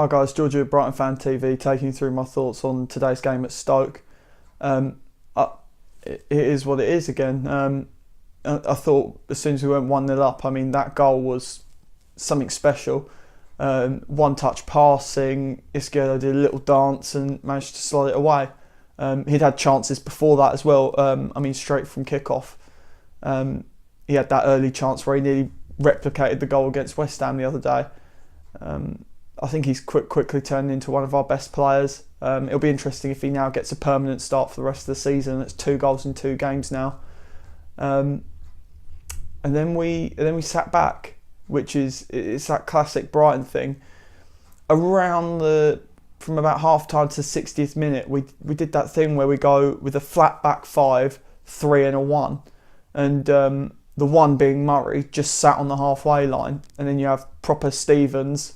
Hi guys, George at Brighton Fan TV taking you through my thoughts on today's game at Stoke. It is what it is again. I thought as soon as we went 1-0 up, I mean that goal was something special. One touch passing, Izquierdo did a little dance and managed to slide it away. He'd had chances before that as well, straight from kickoff. He had that early chance where he nearly replicated the goal against West Ham the other day. I think he's quickly turned into one of our best players. It'll be interesting if he now gets a permanent start for the rest of the season. It's 2 goals in 2 games now. And then we sat back, which it's that classic Brighton thing. From about half time to 60th minute, we did that thing where we go with a flat back 5, 3 and a 1, and the 1 being Murray just sat on the halfway line, and then you have proper Stevens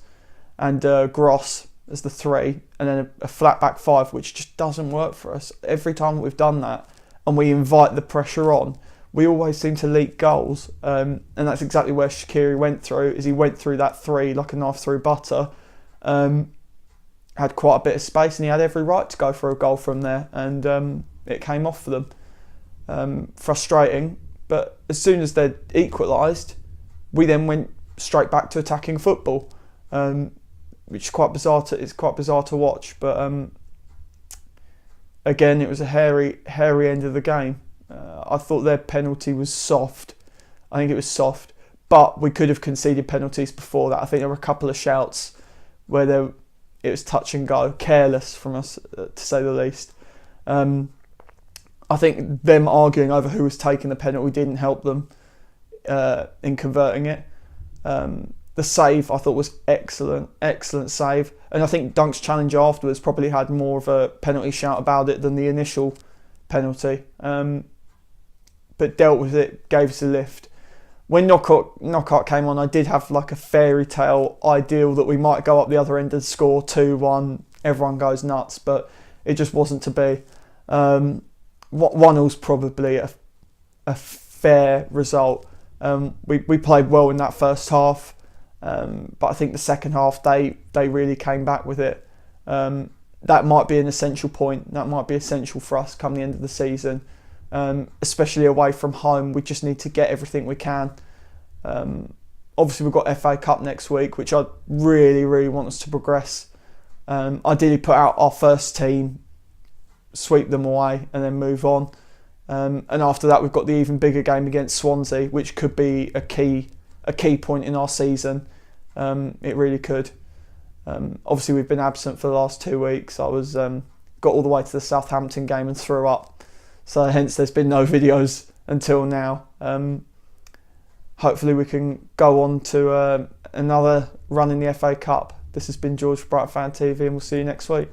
and Gross as the 3, and then a flat back 5, which just doesn't work for us. Every time that we've done that and we invite the pressure on, we always seem to leak goals, and that's exactly where Shaqiri went through. He went through that 3 like a knife through butter. Had quite a bit of space and he had every right to go for a goal from there, and it came off for them. Frustrating, but as soon as they'd equalised, we then went straight back to attacking football, which is quite bizarre to watch. But again, it was a hairy end of the game. I thought their penalty was soft. I think it was soft, but we could have conceded penalties before that. I think there were a couple of shouts where it was touch and go, careless from us, to say the least. I think them arguing over who was taking the penalty didn't help them in converting it. The save I thought was excellent save, and I think Dunk's challenge afterwards probably had more of a penalty shout about it than the initial penalty, but dealt with it, gave us a lift. When knockout came on, I did have like a fairy tale ideal that we might go up the other end and score 2-1, everyone goes nuts, but it just wasn't to be. 1-0's probably a fair result. We played well in that first half, but I think the second half they really came back with it. That might be an essential point. That might be essential for us come the end of the season. Especially away from home, we just need to get everything we can. Obviously we've got FA Cup next week, which I really want us to progress. Ideally put out our first team, sweep them away and then move on. And after that we've got the even bigger game against Swansea, which could be a key point in our season. It really could. Obviously we've been absent for the last 2 weeks. I was got all the way to the Southampton game and threw up. So hence there's been no videos until now. Hopefully we can go on to another run in the FA Cup. This has been George for Brighton Fan TV, and we'll see you next week.